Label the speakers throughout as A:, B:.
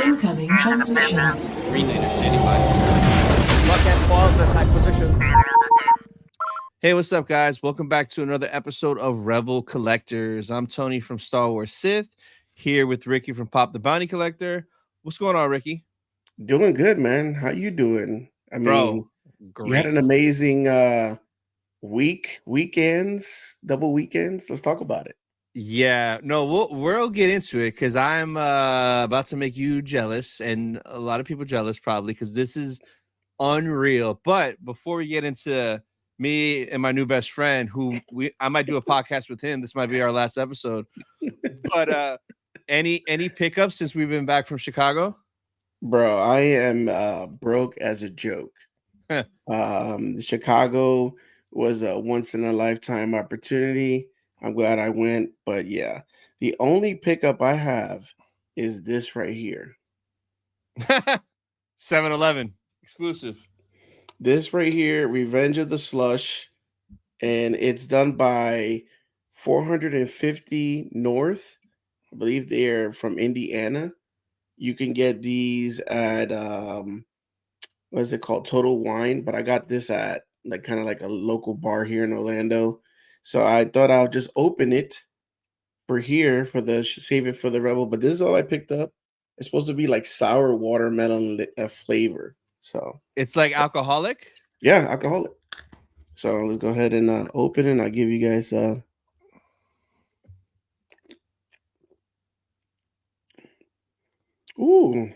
A: Incoming transmission.
B: Green Laner standing by.
C: Broadcast files in attack position.
B: Hey, what's up, guys? Welcome back to another episode of Rebel Collectors. I'm Tony from Star Wars Sith, here with Ricky from PopTheBountyCollector. What's going on, Ricky?
D: Doing good, man. How you doing? I mean,
B: Bro,
D: you had an
B: great.
D: amazing weekends, double weekends. Let's talk about it.
B: Yeah, no, we'll get into it because I'm about to make you jealous and a lot of people jealous probably because this is unreal. But before we get into me and my new best friend, I might do a podcast with him. This might be our last episode. But any pickups since we've been back from Chicago?
D: Bro, I am broke as a joke. Chicago was a once in a lifetime opportunity. I'm glad I went, but yeah, the only pickup I have is this right here.
B: 7-Eleven exclusive.
D: This right here, Revenge of the Slush, and it's done by 450 North. I believe they're from Indiana. You can get these at what is it called? Total Wine, but I got this at like kind of like a local bar here in Orlando. So I thought I'll just open it for here for the save it for the Rebel. But this is all I picked up. It's supposed to be like sour watermelon flavor. So
B: It's like alcoholic.
D: yeah, alcoholic. So let's go ahead and open it. And I'll give you guys ooh,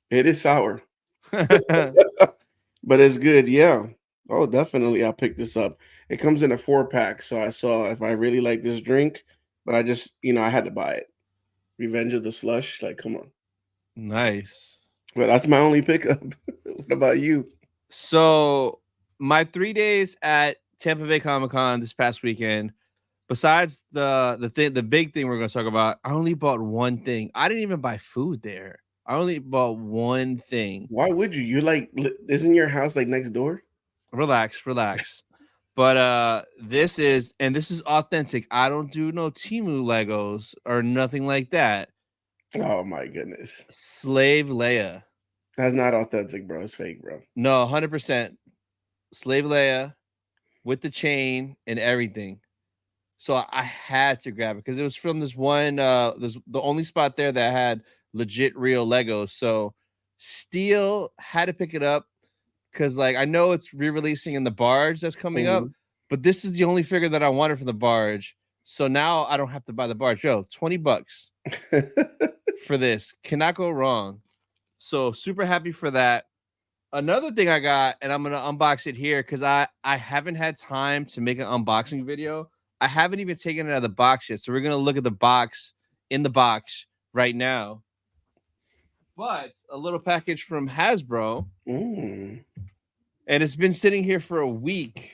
D: it is sour. But it's good, yeah. Oh, definitely. I'll pick this up. It comes in a 4-pack, so I saw if I really like this drink, but I just, I had to buy it. Revenge of the Slush, like, come on.
B: Nice.
D: But that's my only pickup. What about you?
B: So my 3 days at Tampa Bay Comic-Con this past weekend, besides the big thing we're going to talk about, I only bought one thing. I didn't even buy food there. I only bought one thing.
D: Why would you? You're like, isn't your house like next door?
B: Relax. But this is authentic. I don't do no Temu Legos or nothing like that.
D: Oh my goodness.
B: Slave Leia.
D: That's not authentic, bro. It's fake, bro.
B: No, 100%. Slave Leia with the chain and everything. So I had to grab it because it was from this one. There's the only spot there that had legit real Legos. So still had to pick it up because, like, I know it's re-releasing in the barge that's coming up, but this is the only figure that I wanted for the barge. So now I don't have to buy the barge. Yo, $20 for this. Cannot go wrong. So super happy for that. Another thing I got, and I'm gonna unbox it here because I haven't had time to make an unboxing video. I haven't even taken it out of the box yet. So we're gonna look at the box in the box right now. But a little package from Hasbro. And it's been sitting here for a week.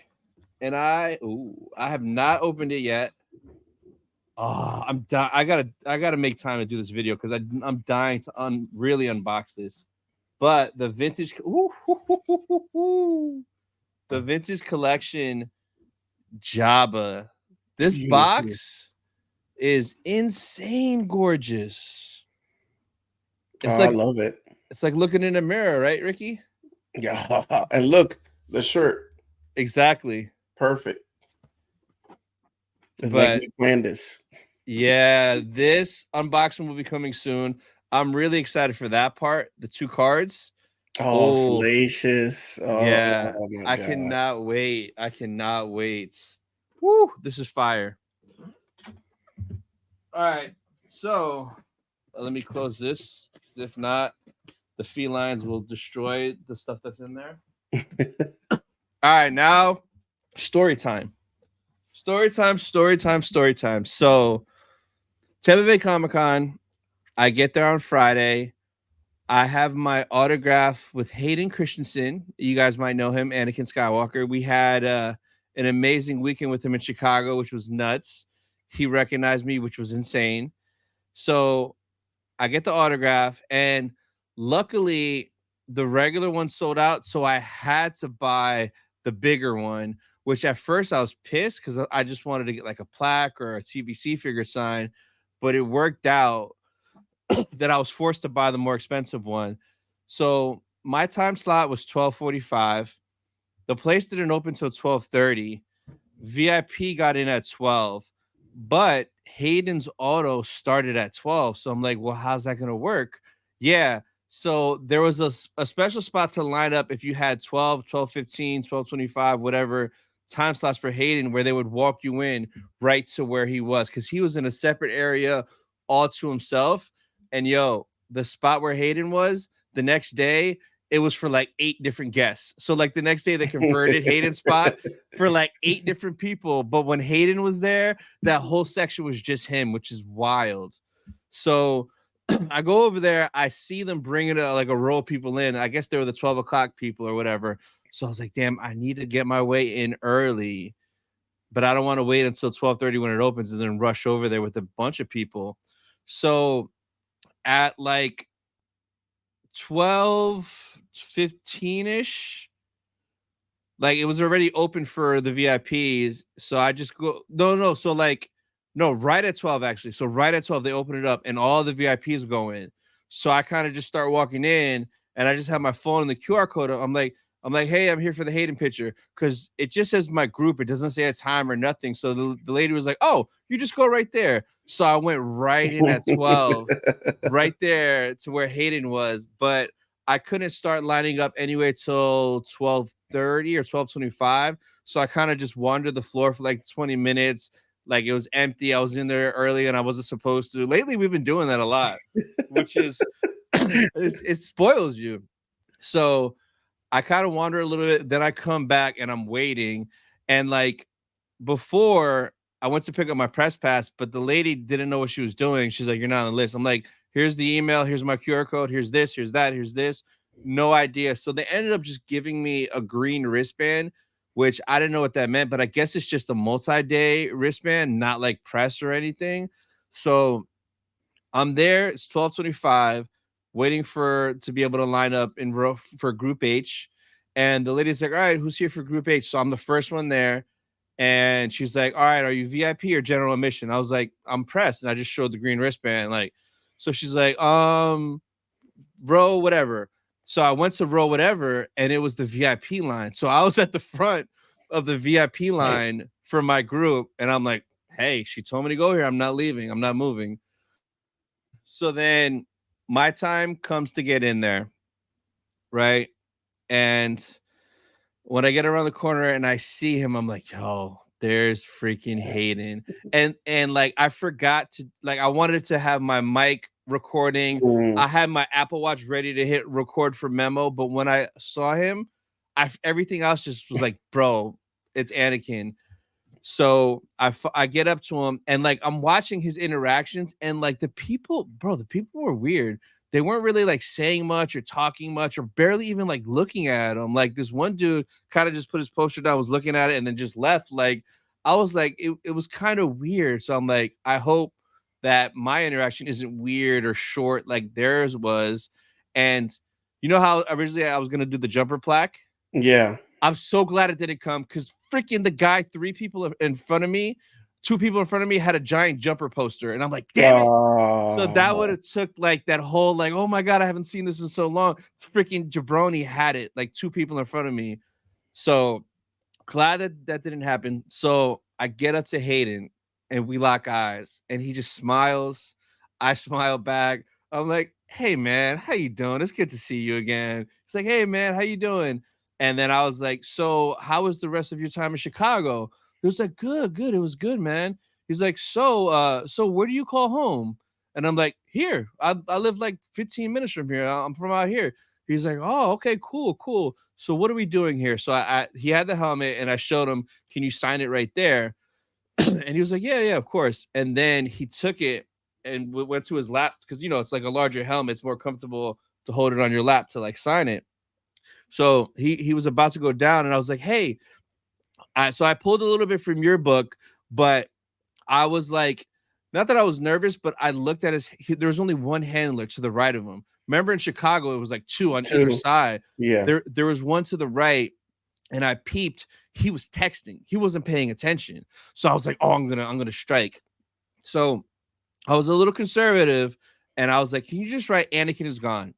B: And I have not opened it yet. Oh, I gotta make time to do this video because I'm dying to really unbox this. But the vintage, the vintage collection Jabba. This box is insane gorgeous.
D: I love it.
B: It's like looking in a mirror, right, Ricky?
D: Yeah, and look, the shirt.
B: Exactly.
D: Perfect. It's like we planned this.
B: Yeah, this unboxing will be coming soon. I'm really excited for that part. The 2 cards.
D: Oh, salacious. Oh,
B: yeah.
D: Oh my
B: I
D: God.
B: cannot wait. Woo, this is fire. All right. So let me close this. If not, the felines will destroy the stuff that's in there. All right, now story time. So Tampa Bay Comic-Con, I get there on Friday. I have my autograph with Hayden Christensen. You guys might know him, Anakin Skywalker. We had an amazing weekend with him in Chicago, which was nuts. He recognized me, which was insane. So I get the autograph, and luckily the regular one sold out. So I had to buy the bigger one, which at first I was pissed because I just wanted to get like a plaque or a TVC figure sign, but it worked out. that I was forced to buy the more expensive one. So my time slot was 12:45. The place didn't open till 12:30. VIP got in at 12, but Hayden's auto started at 12. So I'm like, well, how's that going to work? Yeah. So there was a special spot to line up if you had 12, 12:15, 12:25, whatever time slots for Hayden, where they would walk you in right to where he was, because he was in a separate area all to himself. And yo, the spot where Hayden was the next day, it was for like 8 different guests. So like the next day they converted Hayden's spot for like 8 different people. But when Hayden was there, that whole section was just him, which is wild. So I go over there, I see them bringing like a row of people in. I guess they were the 12 o'clock people or whatever. So I was like, damn, I need to get my way in early, but I don't want to wait until 12:30 when it opens and then rush over there with a bunch of people. So at like 12:15ish, like it was already open for the VIPs. So I just go, no. So like, no, right at 12 actually. So right at 12, they open it up and all the VIPs go in. So I kind of just start walking in and I just have my phone and the QR code. I'm like, hey, I'm here for the Hayden picture, because it just says my group. It doesn't say a time or nothing. So the lady was like, oh, you just go right there. So I went right in at 12, right there to where Hayden was. But I couldn't start lining up anyway till 12:30 or 12:25. So I kind of just wandered the floor for like 20 minutes. Like it was empty. I was in there early and I wasn't supposed to. Lately, we've been doing that a lot, which is it spoils you. So I kind of wander a little bit. Then I come back and I'm waiting. And like before, I went to pick up my press pass, but the lady didn't know what she was doing. She's like, you're not on the list. I'm like, here's the email. Here's my QR code. Here's this. Here's that. Here's this. No idea. So they ended up just giving me a green wristband, which I didn't know what that meant, but I guess it's just a multi-day wristband, not like press or anything. So I'm there. It's 12:25, waiting to be able to line up in row for Group H. And the lady's like, all right, who's here for Group H? So I'm the first one there. And she's like, all right, are you VIP or general admission? I was like, I'm pressed. And I just showed the green wristband. Like, so she's like, row whatever. So I went to row whatever, and it was the VIP line. So I was at the front of the VIP line for my group. And I'm like, hey, she told me to go here. I'm not leaving. I'm not moving. So then my time comes to get in there, right? And when I get around the corner and I see him, I'm like, yo, there's freaking Hayden. And like I forgot to, like, I wanted to have my mic recording. I had my Apple Watch ready to hit record for memo, but when I saw him, everything else just was like, bro, it's Anakin. So I get up to him and like I'm watching his interactions, and like the people were weird. They weren't really like saying much or talking much or barely even like looking at him. Like this one dude kind of just put his poster down, was looking at it, and then just left. Like I was like, it was kind of weird. So I'm like, I hope that my interaction isn't weird or short like theirs was. And you know how originally I was gonna do the jumper plaque?
D: Yeah.
B: I'm so glad it didn't come, because freaking the guy, 3 people in front of me, 2 people in front of me had a giant jumper poster. And I'm like, damn it. So that would have took like that whole like, oh my God, I haven't seen this in so long. Freaking Jabroni had it, like 2 people in front of me. So glad that didn't happen. So I get up to Hayden and we lock eyes and he just smiles. I smile back. I'm like, hey man, how you doing? It's good to see you again. He's like, hey man, how you doing? And then I was like, so how was the rest of your time in Chicago? He was like, good. It was good, man. He's like, so where do you call home? And I'm like, here. I live like 15 minutes from here. I'm from out here. He's like, oh, okay, cool. So what are we doing here? So he had the helmet and I showed him, can you sign it right there? And he was like, yeah, of course. And then he took it and went to his lap, because it's like a larger helmet. It's more comfortable to hold it on your lap to like sign it. So he was about to go down, and I was like, hey, so I pulled a little bit from your book, but I was like, not that I was nervous, but I looked at there was only one handler to the right of him. Remember in Chicago, it was like 2 on either side.
D: Yeah.
B: There was one to the right, and I peeped. He was texting. He wasn't paying attention. So I was like, oh, I'm gonna strike. So I was a little conservative, and I was like, "Can you just write Anakin is gone?"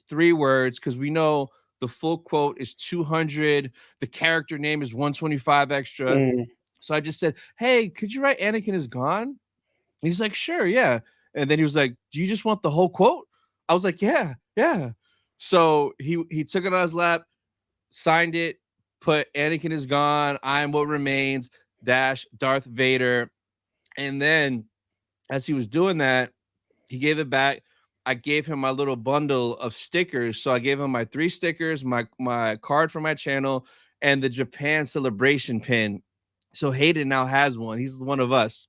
B: 3 words, because we know the full quote is 200. The character name is 125 extra.
D: Mm.
B: So I just said, "Hey, could you write Anakin is gone?" And he's like, "Sure, yeah." And then he was like, "Do you just want the whole quote?" I was like, "Yeah, yeah." So he took it on his lap, signed it, put Anakin is gone, I am what remains, dash Darth Vader. And then as he was doing that, he gave it back. I gave him my little bundle of stickers. So I gave him my 3 stickers, my card for my channel, and the Japan celebration pin. So Hayden now has one. He's one of us.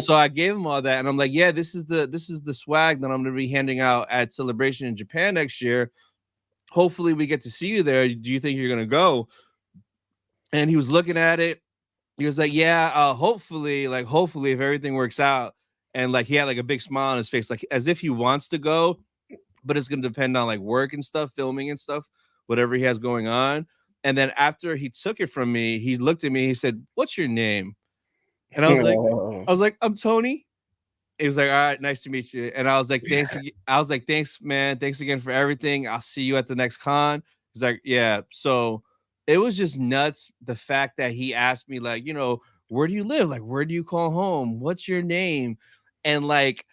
B: So I gave him all that, and I'm like, yeah, this is the swag that I'm gonna be handing out at Celebration in Japan next year. Hopefully, we get to see you there. Do you think you're gonna go? And he was looking at it. He was like, yeah, hopefully, if everything works out. And like he had like a big smile on his face, like as if he wants to go, but it's gonna depend on like work and stuff, filming and stuff, whatever he has going on. And then after he took it from me, he looked at me, he said, "What's your name?" And
D: Oh.
B: I was like, "I'm Tony." He was like, "All right, nice to meet you." And I was like, "Thanks." I was like, "Thanks, man. Thanks again for everything. I'll see you at the next con." He's like, "Yeah." So it was just nuts. The fact that he asked me, like, where do you live? Like, where do you call home? What's your name? And like,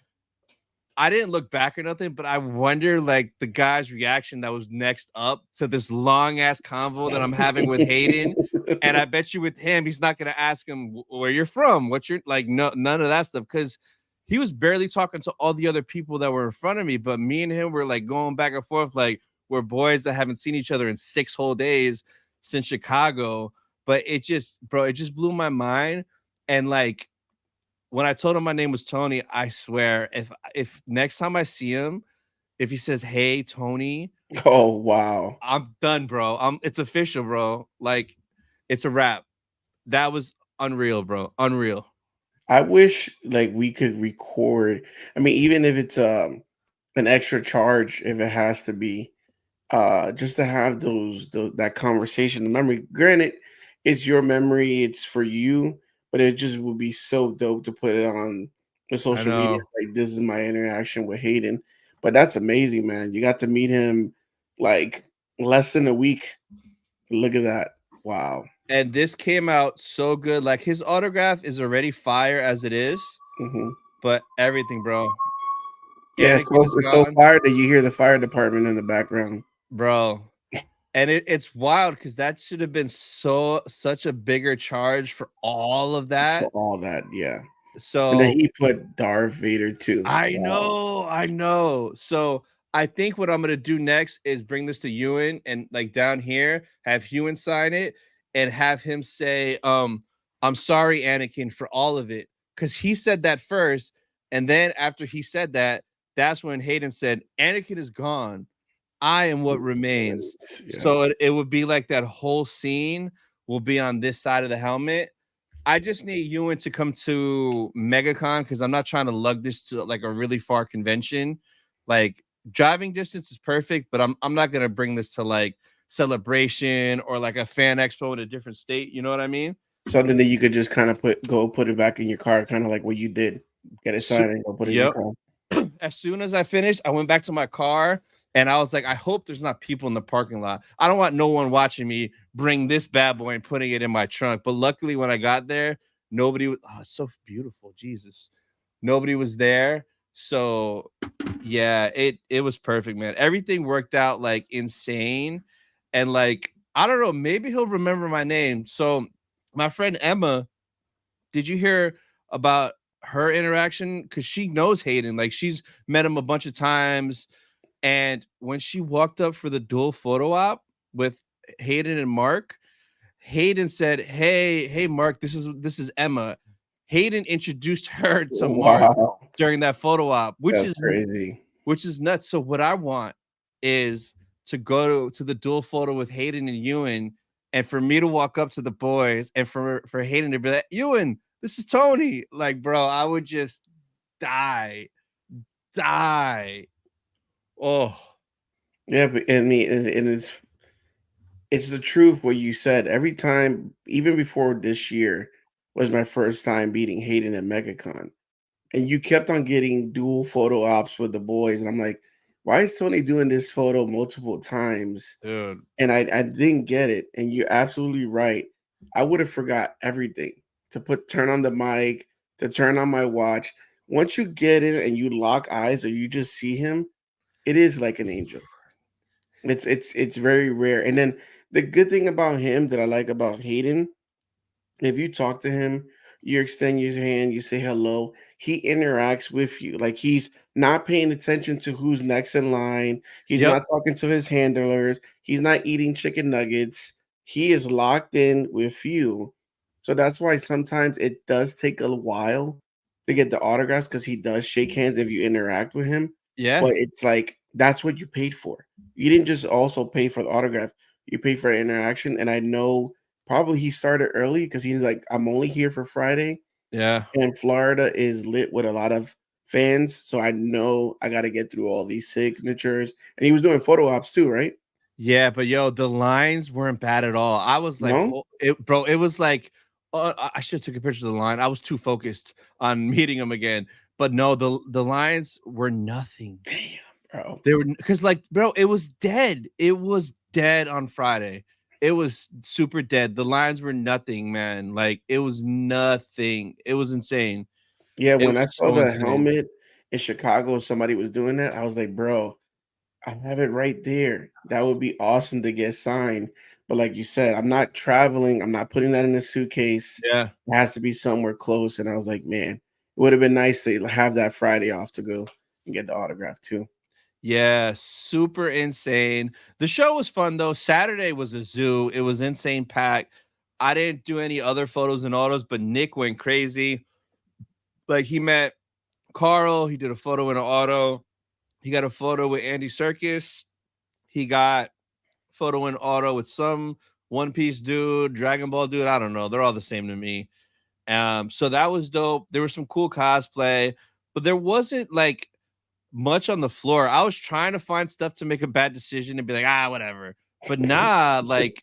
B: I didn't look back or nothing, but I wonder like the guy's reaction that was next up to this long ass convo that I'm having with Hayden. And I bet you with him, he's not gonna ask him where you're from, what's your like, no, none of that stuff, because he was barely talking to all the other people that were in front of me. But me and him were like going back and forth, like we're boys that haven't seen each other in 6 whole days since Chicago. But it just, bro, it just blew my mind. And like when I told him my name was Tony, I swear, if next time I see him, if he says, "Hey, Tony,"
D: Oh, wow.
B: I'm done, bro. It's official, bro. Like, it's a wrap. That was unreal, bro. Unreal.
D: I wish like we could record. I mean, even if it's an extra charge, if it has to be, just to have that conversation, the memory. Granted, it's your memory, it's for you, but it just would be so dope to put it on the
B: I
D: social media.
B: know.
D: Like this is my interaction with Hayden. But that's amazing, man. You got to meet him like less than a week. Look at that. Wow.
B: And this came out so good. Like his autograph is already fire as it is,
D: Hmm.
B: but everything, bro.
D: Yeah,
B: Anakin is
D: it's so
B: gone,
D: fire that you hear the fire department in the background
B: bro. And it's wild because that should have been such a bigger charge for all of
D: for
B: that.
D: all that. Yeah. And then
B: So
D: he put Darth Vader too.
B: I
D: Wow.
B: know, I know. So I think what I'm gonna do next is bring this to Ewan and like down here, have Ewan sign it and have him say, "I'm sorry, Anakin, for all of it." Because he said that first, and then after he said that, that's when Hayden said, "Anakin is gone. I am what remains."
D: Yeah.
B: So it would be like that whole scene will be on this side of the helmet. I just need Ewan to come to Megacon because I'm not trying to lug this to like a really far convention. Like driving distance is perfect, but I'm not gonna bring this to like Celebration or like a fan expo in a different state. You know what I mean?
D: Something that you could just kind of put it back in your car, kind of like what you did. Get it
B: So,
D: signed and go put it in your
B: yep.
D: car.
B: As soon as I finished, I went back to my car and I was like, I hope there's not people in the parking lot. I don't want no one watching me bring this bad boy and putting it in my trunk. But luckily, when I got there, nobody was. Oh, it's so beautiful, Jesus. Nobody was there. So yeah, it was perfect, man. Everything worked out like insane. And like, I don't know, maybe he'll remember my name. So my friend Emma, did you hear about her interaction? Because she knows Hayden. Like she's met him a bunch of times. And when she walked up for the dual photo op with Hayden and Mark, Hayden said, hey, Mark, this is Emma. Hayden introduced her to Mark
D: Wow,
B: during that photo op,
D: that's crazy.
B: which is nuts. So what I want is to go to the dual photo with Hayden and Ewan, and for me to walk up to the boys, and for Hayden to be like, Ewan, this is Tony. Like, bro, I would just die, die. Oh,
D: Yeah, but I mean, and it's the truth what you said. Every time, even before this year, was my first time meeting Hayden at MegaCon. and you kept on getting dual photo ops with the boys, and I'm like, why is Tony doing this photo multiple times?
B: Dude.
D: And I didn't get it. And you're absolutely right. I would have forgot everything to turn on the mic, to turn on my watch. Once you get in and you lock eyes or you just see him, it is like an angel. It's very rare. And then the good thing about him that I like about Hayden, if you talk to him, you extend your hand, you say hello, he interacts with you. Like he's not paying attention to who's next in line. He's
B: Yep.
D: not talking to his handlers. He's not eating chicken nuggets. He is locked in with you. So that's why sometimes it does take a while to get the autographs because he does shake hands if you interact with him.
B: Yeah.
D: But it's like that's what you paid for. You didn't just also pay for the autograph, you paid for the interaction. And I know probably he started early because he's like, I'm only here for Friday,
B: Yeah.
D: and Florida is lit with a lot of fans. So I know I got to get through all these signatures. And he was doing photo ops too, right?
B: Yeah, but yo, the lines weren't bad at all. I was like,
D: No?
B: bro, it was like, I should have took a picture of the line. I was too focused on meeting him again. But no, the lines were nothing.
D: Damn, bro.
B: They were because like, bro, it was dead. It was dead on Friday. It was super dead. The lines were nothing, man. Like it was nothing. It was insane.
D: Yeah,
B: It
D: when I
B: was
D: saw
B: so
D: the
B: insane.
D: helmet in Chicago, somebody was doing that. I was like, bro, I have it right there. That would be awesome to get signed. But like you said, I'm not traveling. I'm not putting that in a suitcase.
B: Yeah.
D: It has to be somewhere close. And I was like, man, it would have been nice to have that Friday off to go and get the autograph too.
B: Yeah, super insane. The show was fun though. Saturday was a zoo. It was insane packed. I didn't do any other photos and autos, but Nick went crazy. Like he met Carl, he did a photo in an auto. He got a photo with Andy Serkis. He got photo in auto with some One Piece dude, Dragon Ball dude. I don't know. They're all the same to me. So that was dope. There was some cool cosplay, but there wasn't like much on the floor. I was trying to find stuff to make a bad decision and be like, whatever. But nah, like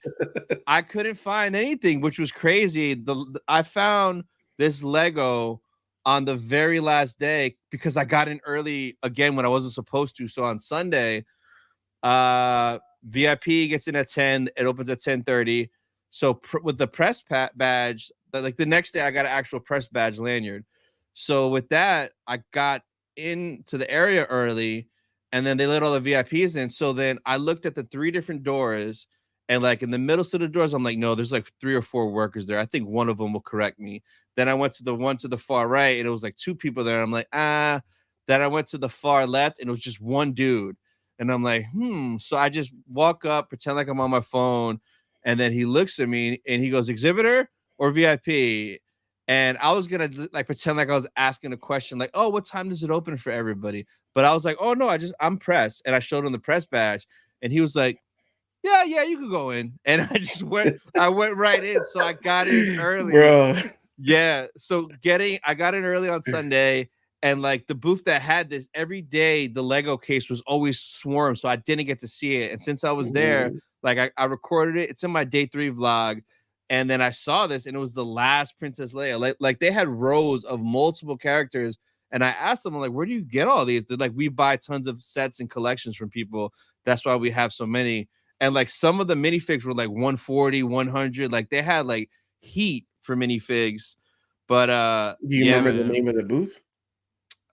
B: I couldn't find anything, which was crazy. I found this Lego on the very last day because I got in early again when I wasn't supposed to. So on Sunday, VIP gets in at 10. It opens at 10:30. So with the press badge, like the next day, I got an actual press badge lanyard. So with that, I got into the area early, and then they let all the VIPs in. So then I looked at the 3 different doors, and like in the middle of the doors, I'm like, no, there's like 3 or 4 workers there. I think one of them will correct me. Then I went to the one to the far right, and it was like 2 people there. I'm like, ah. Then I went to the far left, and it was just one dude. And I'm like, So I just walk up, pretend like I'm on my phone. And then he looks at me and he goes, exhibitor or VIP? And I was going to like pretend like I was asking a question like, oh, what time does it open for everybody? But I was like, oh, no, I'm press. And I showed him the press badge. And he was like, yeah, you could go in. And I went right in. So I got in early.
D: Bro.
B: Yeah. So I got in early on Sunday, and like the booth that had this every day, the Lego case was always swarmed. So I didn't get to see it. And since I was there,
D: Mhm.
B: like I recorded it. It's in my day 3 vlog. And then I saw this, and it was the last Princess Leia. Like they had rows of multiple characters. And I asked them, I'm like, where do you get all these? They're like, we buy tons of sets and collections from people. That's why we have so many. And like some of the minifigs were like 140, 100. Like they had like heat for minifigs. But
D: Do you
B: yeah,
D: remember the
B: man.
D: name of the booth?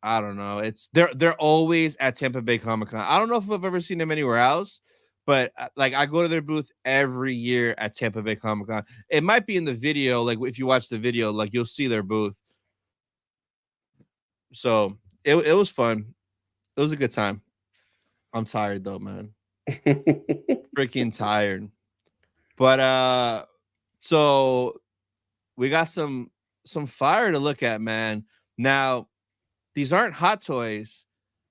B: I don't know. They're always at Tampa Bay Comic Con. I don't know if I've ever seen them anywhere else, but like I go to their booth every year at Tampa Bay Comic Con. It might be in the video, like if you watch the video, like you'll see their booth. So it was fun. It was a good time. I'm tired though, man. Freaking tired. But so we got some fire to look at, man. Now, these aren't hot toys.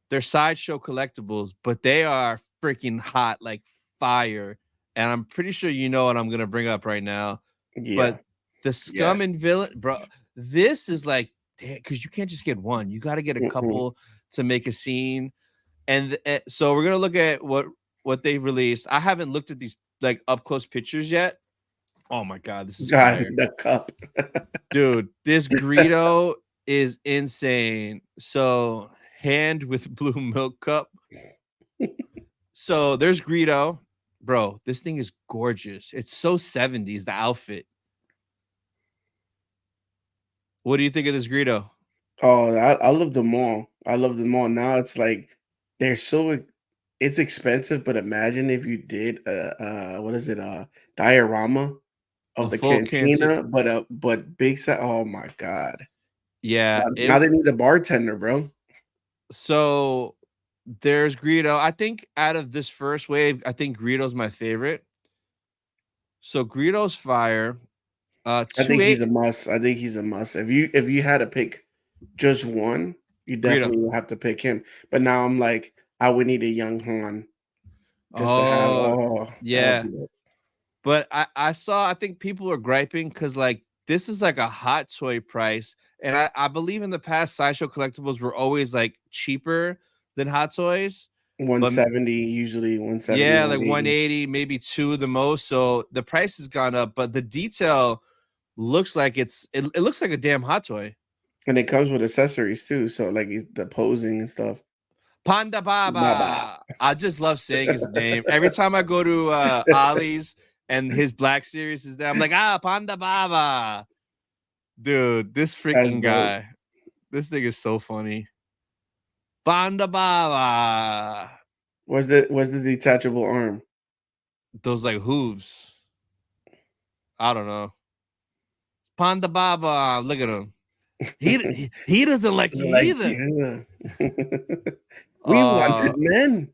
B: They're Sideshow collectibles, but they are freaking hot like fire. And I'm pretty sure you know what I'm gonna bring up right now.
D: Yeah.
B: But the Scum
D: Yes.
B: and Villain, bro, this is like, because you can't just get one. You got to get a
D: Mm-mm.
B: couple to make a scene. And so we're gonna look at what they've released. I haven't looked at these like up close pictures yet. Oh my god, this is
D: God,
B: fire,
D: the cup.
B: dude. This Greedo is insane. So hand with blue milk cup. So there's Greedo. Bro, this thing is gorgeous. It's so 70s, the outfit. What do you think of this Greedo?
D: Oh, I love them all. I love them all. Now it's like they're it's expensive, but imagine if you did what is it, diorama
B: A
D: of the
B: full canteen.
D: cantina, but big size. Oh my god.
B: Yeah,
D: Now they need a bartender, bro.
B: so there's Greedo. I think out of this first wave, I think Greedo's my favorite. So Greedo's fire.
D: I
B: Two
D: think he's
B: eight
D: a must. I think he's a must. If you had to pick just one, you
B: Greedo.
D: definitely would have to pick him. But now I'm like, I would need a young Han just to have.
B: Oh,
D: Oh, that would
B: yeah.
D: be it.
B: But I saw I think people were griping because like this is like a hot toy price. And I believe in the past Sideshow collectibles were always like cheaper than hot toys. But
D: 170, usually 170,
B: yeah, like
D: 180.
B: 180, maybe two the most. So the price has gone up, but the detail looks like it looks like a damn hot toy.
D: And it comes with accessories too. So like the posing and stuff.
B: Panda
D: Baba.
B: Baba. I just love saying his name. Every time I go to Ollie's and his Black Series is there, I'm like, Panda Baba. Dude, this
D: That's
B: freaking
D: dope.
B: guy. This thing is so funny. Panda Baba.
D: What's the detachable arm?
B: Those like hooves. I don't know. Panda Baba. Look at him. He doesn't like you
D: Like,
B: either.
D: yeah. We wanted
B: Uh
D: men.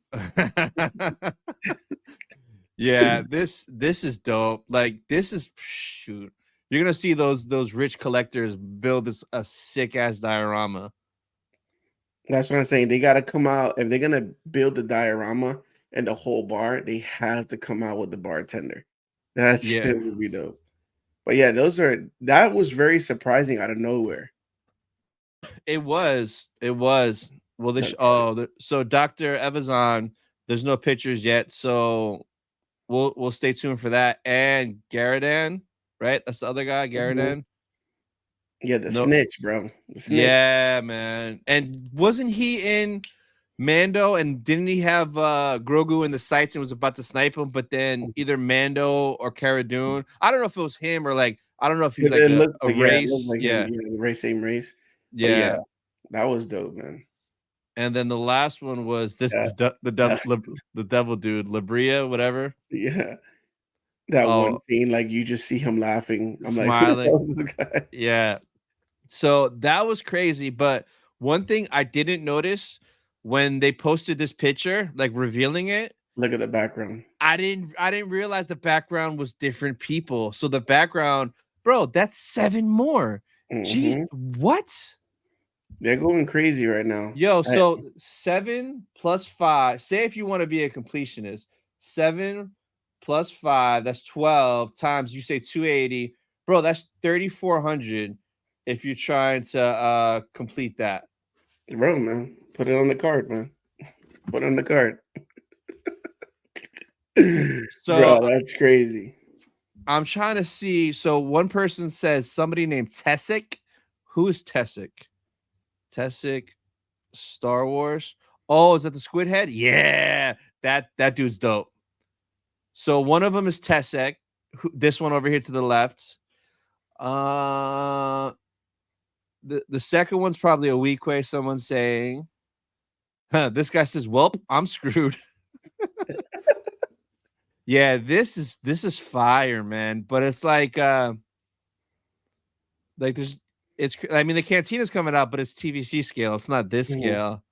B: yeah, this is dope. Like this is shoot. You're gonna see those rich collectors build this a sick ass diorama.
D: That's what I'm saying. They gotta come out if they're gonna build the diorama and the whole bar, they have to come out with the bartender. That
B: Yeah,
D: shit would be dope. But yeah, that was very surprising out of nowhere.
B: it was. It was. Well, this
D: Like, oh,
B: so Dr. Evazan, there's no pictures yet, so we'll stay tuned for that. And Garadan, right? That's the other guy,
D: mhm.
B: Garadan.
D: Yeah, the
B: No,
D: snitch, bro. The snitch.
B: yeah, man. And wasn't he in Mando? And didn't he have Grogu in the sights and was about to snipe him? But then either Mando or Cara Dune, I don't know if it was him or like I don't know if he's like
D: It looked
B: a
D: like, yeah, it looked
B: race.
D: like him.
B: Yeah,
D: Yeah, the same race. But yeah,
B: yeah.
D: that was dope, man.
B: And then the last one was this
D: Yeah.
B: the devil dude, Labria, whatever.
D: Yeah. That one
B: Oh,
D: scene, like you just see him laughing. I'm like, who the
B: smiling.
D: hell is this guy?
B: Yeah. So that was crazy. But one thing I didn't notice when they posted this picture, like revealing it,
D: Look at the background.
B: I didn't realize the background was different people. So the background, bro, that's 7 more. Gee,
D: Hmm.
B: what?
D: They're going crazy right now.
B: Yo, so 7 plus 5. Say if you want to be a completionist, 7 plus 5, that's 12 times you say 280. Bro, that's 3,400 if you're trying to complete that.
D: Bro, man, put it on the card, man. Put it on the card.
B: So
D: Bro, that's crazy.
B: I'm trying to see. So one person says somebody named Tessic. Who is Tessic? Tessic, Star Wars. Oh, is that the squid head? Yeah, that dude's dope. So one of them is Tessic. This one over here to the left. Uh, the second one's probably a weak way. Someone's saying, huh, this guy says, "Welp, I'm screwed." Yeah, this is fire, man. But it's like there's it's I mean the Cantina's coming out, but it's TVC scale. It's not this
D: Mhm.
B: scale.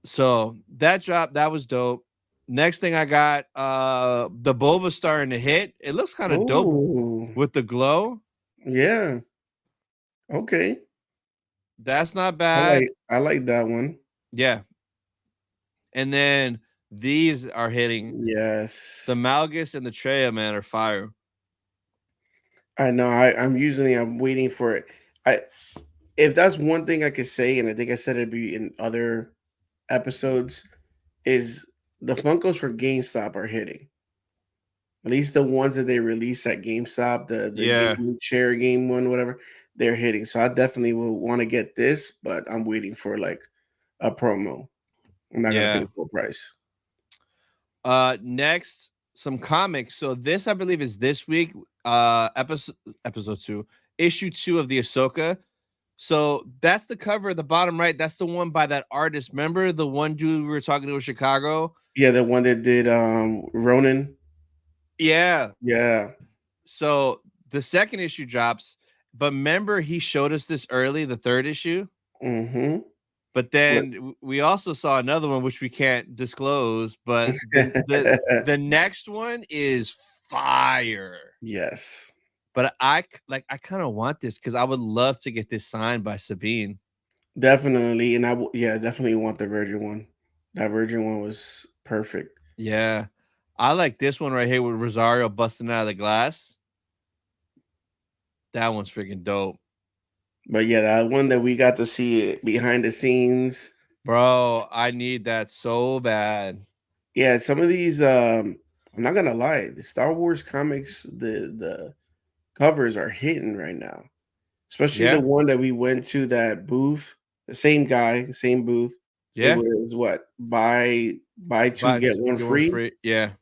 B: So that drop, that was dope. Next thing I got, the Boba starting to hit. It looks kind of dope
D: Oh,
B: with the glow.
D: yeah. Okay.
B: That's not
D: I like
B: bad.
D: I like that one.
B: Yeah. And then these are hitting. The
D: Yes.
B: Malgus and the Treya, man, are fire.
D: I know. I'm waiting for it. I If that's one thing I could say, and I think I said it'd be in other episodes, is the Funkos for GameStop are hitting. At least the ones that they release at GameStop, the
B: Yeah.
D: game chair game one, whatever. they're hitting. So I definitely will want to get this, but I'm waiting for like a promo. I'm not gonna pay
B: Yeah.
D: the full price.
B: Next, some comics. So this, I believe, is this week. Episode 2, issue 2 of the Ahsoka. So that's the cover at the bottom right. That's the one by that artist. Remember the one dude we were talking to in Chicago?
D: Yeah, the one that did Ronin.
B: Yeah.
D: Yeah.
B: So the second issue drops, but remember he showed us this early, the third issue.
D: Mm-hmm.
B: But then we also saw another one which we can't disclose. But the next one is fire.
D: Yes.
B: But I kind of want this because I would love to get this signed by Sabine.
D: Definitely. And definitely want the Virgin one. That Virgin one was perfect.
B: Yeah. I like this one right here with Rosario busting out of the glass. That one's freaking dope.
D: But yeah, that one that we got to see behind the scenes.
B: Bro, I need that so bad.
D: Yeah, some of these I'm not gonna lie, the Star Wars comics, the covers are hitting right now. Especially the
B: Yeah.
D: one that we went to, that booth, the same guy, same booth. It
B: Yeah.
D: was what? Buy two,
B: Buy
D: get
B: two,
D: one
B: get one
D: free.
B: free. Yeah.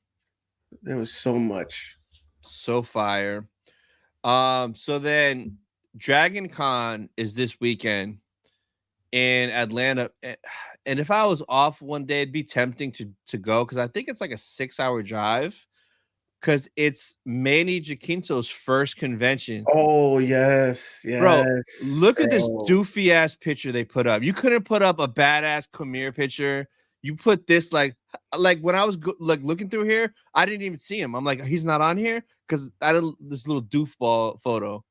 D: There was so much.
B: So fire. So then Dragon Con is this weekend in Atlanta. And if I was off one day, it'd be tempting to go because I think it's like a 6-hour drive. Because it's Manny Jacinto's first convention.
D: Oh yes,
B: Bro,
D: yes.
B: look at this
D: Bro.
B: doofy ass picture they put up. You couldn't put up a badass Khmer picture. You put this like when I was like looking through here, I didn't even see him. I'm like, he's not on here because I did this little doofball photo.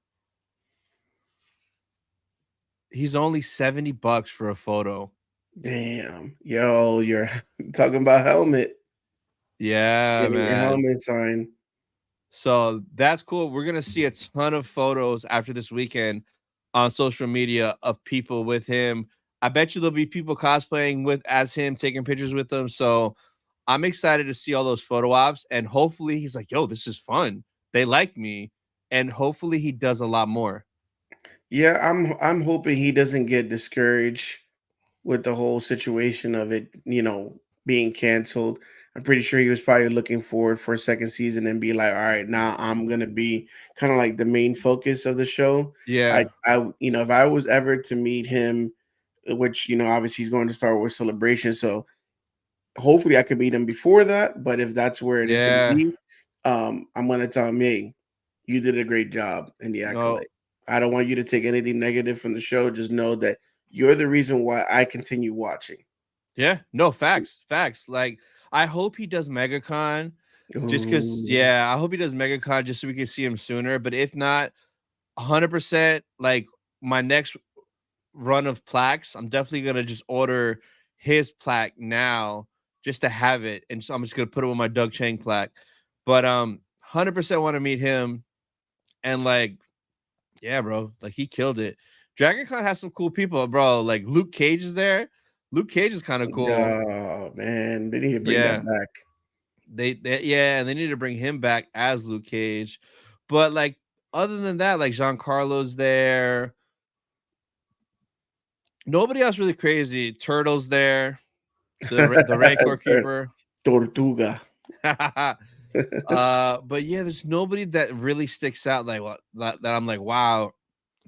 B: He's only $70 for a photo.
D: Damn. Yo, you're talking about helmet.
B: Yeah,
D: Getting your
B: man.
D: helmet signed.
B: So that's cool. We're gonna see a ton of photos after this weekend on social media of people with him. I bet you there'll be people cosplaying with as him, taking pictures with them. So I'm excited to see all those photo ops, and hopefully he's like, "Yo, this is fun. They like me," and hopefully he does a lot more.
D: Yeah, I'm hoping he doesn't get discouraged with the whole situation of it, being canceled. I'm pretty sure he was probably looking forward for a second season and be like, all right, now I'm gonna be kind of like the main focus of the show.
B: Yeah,
D: If I was ever to meet him, which obviously he's going to Star Wars Celebration, so hopefully I could meet him before that. But if that's where it is going to
B: yeah.
D: be, I'm gonna tell him, hey, you did a great job in the
B: No,
D: accolade. I don't want you to take anything negative from the show. Just know that you're the reason why I continue watching.
B: yeah, no, facts. Like, I hope he does MegaCon just because,
D: Ooh,
B: yeah, I hope he does MegaCon just so we can see him sooner. But if not, 100%, like my next run of plaques, I'm definitely gonna just order his plaque now just to have it, and so I'm just gonna put it with my Doug Chang plaque. But 100% want to meet him, and like, yeah, bro, like he killed it. DragonCon has some cool people, bro. Like Luke Cage is there. Luke Cage is kind of cool.
D: oh man, they need to bring that
B: Yeah,
D: back.
B: yeah, and they need to bring him back as Luke Cage. But like, other than that, like Giancarlo's there. Nobody else really crazy. Turtle's there. The Rancor keeper.
D: Tortuga.
B: But yeah, there's nobody that really sticks out like what that I'm like, wow.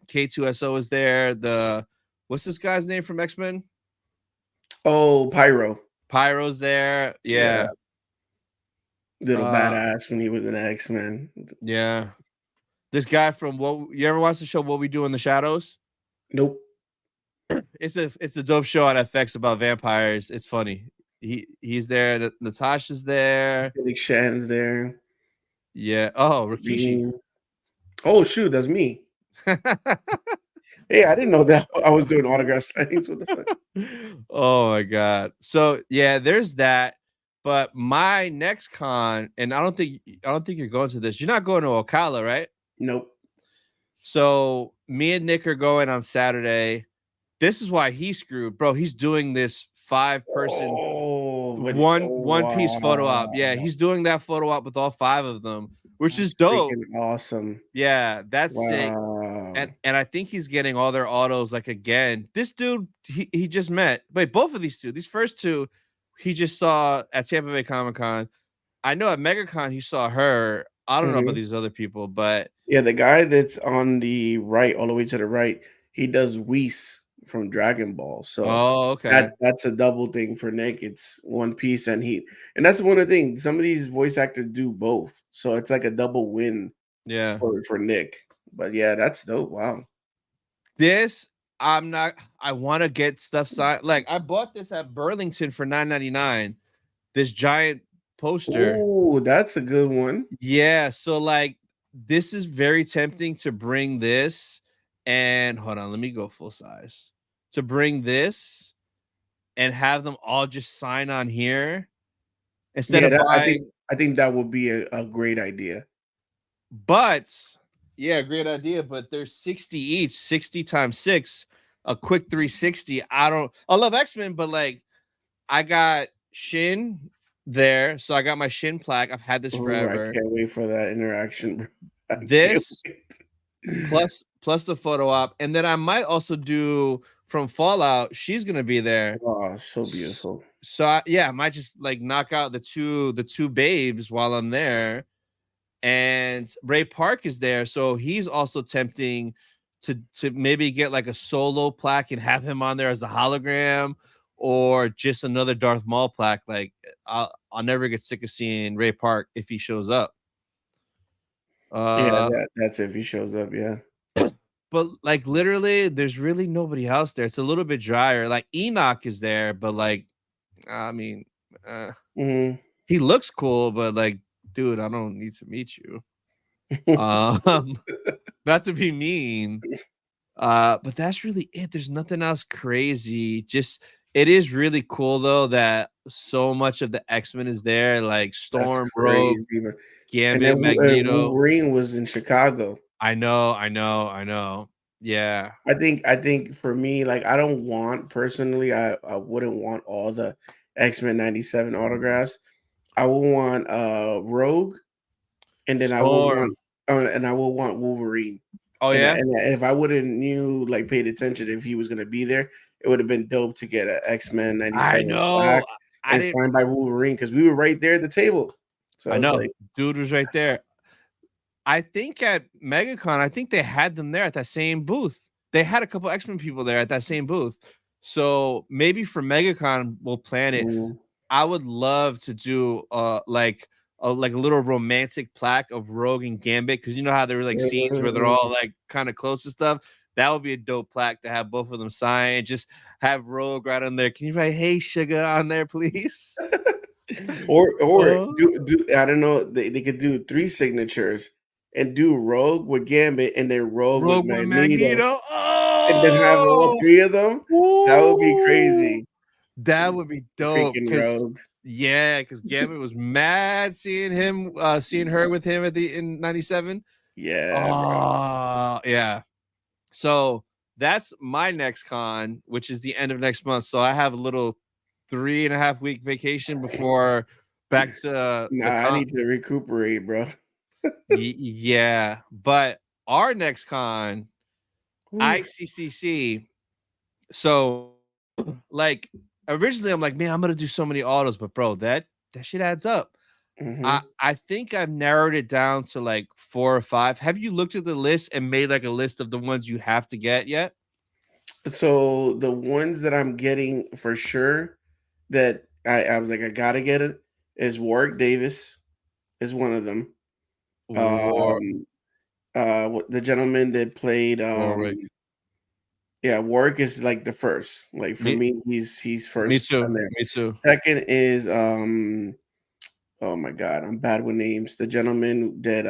B: K2SO is there. What's this guy's name from X-Men?
D: Oh, Pyro.
B: Pyro's there.
D: Yeah,
B: Yeah.
D: little
B: Uh
D: badass when he was an X-Men.
B: yeah. This guy from what you ever watch the show What We Do in the Shadows?
D: Nope.
B: It's a dope show on FX about vampires. It's funny. He's there. Natasha's there.
D: Felix Shan's there.
B: Yeah. Oh, Rikishi.
D: Bean. Oh shoot, that's me. Hey, I didn't know that I was doing autograph signings. What the fuck?
B: Oh my god. So yeah, there's that. But my next con, and I don't think you're going to this. You're not going to Ocala, right?
D: Nope.
B: So me and Nick are going on Saturday. This is why he's screwed, bro. He's doing this 5-person
D: Oh, but
B: one piece photo op. Yeah, he's doing that photo op with all 5 of them, which is
D: that's
B: dope.
D: freaking awesome.
B: Yeah, that's sick. And And I think he's getting all their autos like again. This dude he just met. Wait, both of these first two, he just saw at Tampa Bay Comic Con. I know at Megacon he saw her. I don't know about
D: Mhm.
B: these other people, but
D: Yeah, the guy that's on the right, all the way to the right, he does Whis from Dragon Ball. So
B: oh, okay.
D: that's a double thing for Nick. It's One Piece and that's one of the things. Some of these voice actors do both, so it's like a double win
B: Yeah.
D: for Nick. But yeah, that's dope. Wow.
B: This I'm not I want to get stuff signed. Like I bought this at Burlington for $9.99. This giant poster.
D: Oh, that's a good one.
B: Yeah, so like this is very tempting to bring this and hold on, let me go full size. To bring this and have them all just sign on here instead
D: Yeah,
B: of
D: that,
B: buying.
D: I think that would be a great idea.
B: But yeah, great idea. But there's 60 each, 60 times 6, a quick 360. I love X-Men, but like I got Shin there. So I got my Shin plaque. I've had this
D: Oh, I
B: forever.
D: can't wait for that interaction, bro. I can't
B: This
D: wait.
B: plus the photo op. And then I might also do from Fallout. She's gonna be there.
D: Oh, so beautiful.
B: So I might just like knock out the two babes while I'm there. And Ray Park is there, so he's also tempting to maybe get like a solo plaque and have him on there as a hologram, or just another Darth Maul plaque. Like I'll never get sick of seeing Ray Park if he shows up.
D: Yeah,
B: Uh,
D: that's if he shows up, yeah.
B: but like literally, there's really nobody else there. It's a little bit drier. Like Enoch is there, but like I mean, uh,
D: Mhm.
B: he looks cool, but like, dude, I don't need to meet you. Um, not to be mean. But that's really it. There's nothing else crazy. Just it is really cool though that so much of the X-Men is there, like
D: That's
B: Storm, Rogue,
D: crazy, bro. And
B: Gambit,
D: then
B: Magneto.
D: Wolverine was in Chicago.
B: I know. Yeah.
D: I think for me, like, I don't want personally, I wouldn't want all the X-Men 97 autographs. I would want, Rogue, and then I will
B: Storm.
D: want and I will want Wolverine.
B: Oh yeah.
D: And if I wouldn't knew, like, paid attention if he was gonna be there, it would have been dope to get a X-Men
B: I
D: 97
B: know.
D: plaque
B: I
D: and
B: didn't.
D: signed by Wolverine because we were right there at the table. So I
B: I
D: was
B: know.
D: like,
B: Dude was right there. I think at MegaCon, I think they had them there at that same booth. They had a couple X-Men people there at that same booth. So maybe for MegaCon, we'll plan it.
D: mm,
B: I would love to do like a little romantic plaque of Rogue and Gambit, because you know how there were like scenes where they're all like kind of close and stuff. That would be a dope plaque to have both of them sign. Just have Rogue right on there. Can you write "Hey Sugar" on there, please?
D: or
B: Oh,
D: do I don't know, they could do 3 signatures and do Rogue with Gambit and then Rogue with
B: Rogue with
D: Magneto
B: Magneto.
D: and then have all
B: Oh,
D: 3 of them. That would be
B: woo!
D: crazy.
B: That would be dope.
D: Freaking
B: Cause
D: Rogue.
B: yeah, because Gambit was mad seeing her with him in '97.
D: Yeah, bro.
B: Oh, yeah. So that's my next con, which is the end of next month. So I have a little 3.5 week vacation before back to
D: Nah,
B: the
D: I
B: con.
D: need to recuperate, bro.
B: Yeah, but our next con,
D: Ooh.
B: ICCC. So, like, originally I'm like, man, I'm gonna do so many autos, but bro, that shit adds up.
D: Mhm.
B: I think I've narrowed it down to like 4 or 5. Have you looked at the list and made like a list of the ones you have to get yet?
D: So the ones that I'm getting for sure that I was like, I gotta get it is Warwick Davis is one of them.
B: War
D: Um the gentleman that played
B: Warwick.
D: yeah, Warwick is like the first. Like for
B: Me
D: me, he's
B: me
D: first
B: too.
D: on there.
B: Me too.
D: Second is oh my god, I'm bad with names. The gentleman that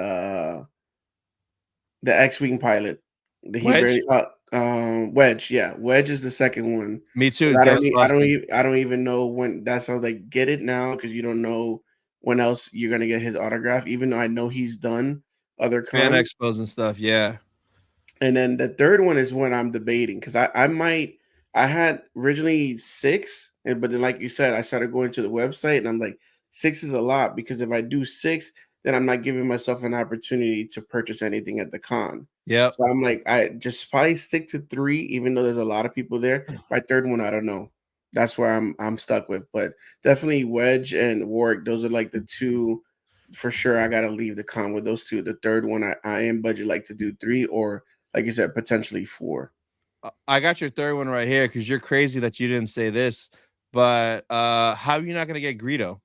D: the X-Wing pilot. That he
B: Wedge?
D: barely Wedge, yeah. Wedge is the second one.
B: Me
D: 'Cause
B: too. Dennis Lawson.
D: I don't even know when that sounds like get it now because you don't know when else you're gonna get his autograph, even though I know he's done other
B: Fan
D: cons.
B: expos and stuff. Yeah.
D: And then the third one is what I'm debating because I had originally 6, but then like you said, I started going to the website and I'm like 6 is a lot because if I do 6, then I'm not giving myself an opportunity to purchase anything at the con.
B: Yep.
D: So I'm like, I just probably stick to 3, even though there's a lot of people there. My third one, I don't know. That's where I'm stuck with. But definitely Wedge and Warwick, those are like the 2 for sure. I gotta leave the con with those 2. The third one, I am budget like to do 3 or like you said, potentially 4.
B: I got your third one right here because you're crazy that you didn't say this. But how are you not gonna get Greedo?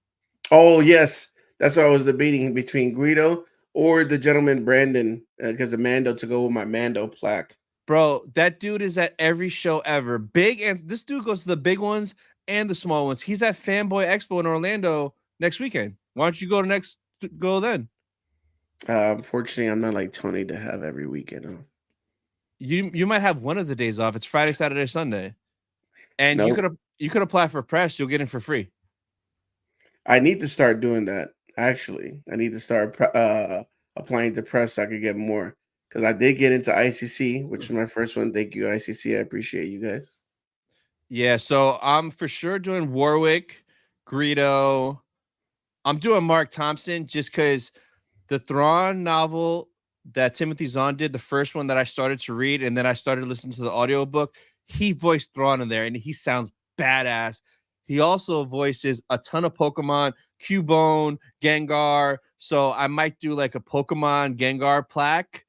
D: Oh yes, that's what I was debating between Guido or the gentleman Brandon, because of Mando to go with my Mando plaque.
B: Bro, that dude is at every show ever. Big, and this dude goes to the big ones and the small ones. He's at Fanboy Expo in Orlando next weekend. Why don't you go then?
D: Unfortunately, I'm not like Tony to have every weekend off.
B: You might have one of the days off. It's Friday, Saturday, Sunday. And
D: No,
B: you could apply for press, you'll get in for free.
D: I need to start doing that. Actually, I need to start applying to press so I could get more. Because I did get into ICC, which was my first one. Thank you, ICC. I appreciate you guys.
B: Yeah, so I'm for sure doing Warwick, Greedo. I'm doing Mark Thompson just because the Thrawn novel that Timothy Zahn did, the first one that I started to read, and then I started listening to the audiobook, he voiced Thrawn in there, and he sounds badass. He also voices a ton of Pokemon, Cubone, Gengar. So I might do like a Pokemon Gengar plaque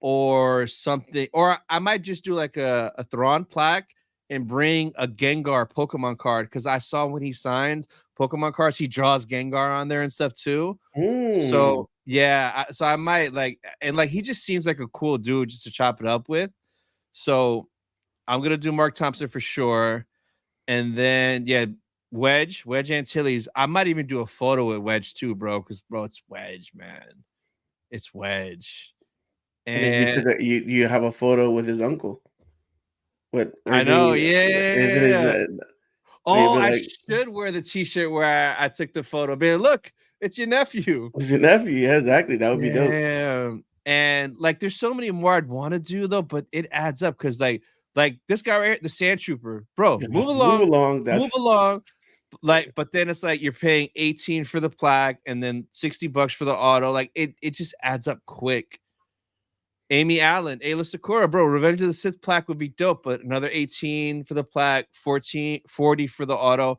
B: or something, or I might just do like a Thrawn plaque and bring a Gengar Pokemon card because I saw when he signs Pokemon cards, he draws Gengar on there and stuff too.
D: Mm.
B: So yeah, so I might like, and like he just seems like a cool dude just to chop it up with. So I'm gonna do Mark Thompson for sure, and then yeah, Wedge Antilles. I might even do a photo with Wedge too, bro, because bro, it's Wedge, man. It's Wedge,
D: And then you
B: and
D: took you have a photo with his uncle. What? Or
B: I
D: is it?
B: know, yeah,
D: Isn't
B: yeah,
D: his?
B: yeah.
D: Maybe
B: Oh, I
D: like
B: should wear the T-shirt where I took the photo. Man, look, it's your nephew.
D: it's your nephew. Yeah, exactly. That would be dope.
B: Yeah. And like there's so many more I'd want to do though, but it adds up because like this guy right here, the sand trooper, bro,
D: Move along.
B: move
D: That's
B: along. Like, but then it's like you're paying 18 for the plaque and then $60 for the auto. Like it just adds up quick. Amy Allen, Ayla Sakura, bro, Revenge of the Sith plaque would be dope, but another 18 for the plaque, 40 for the auto.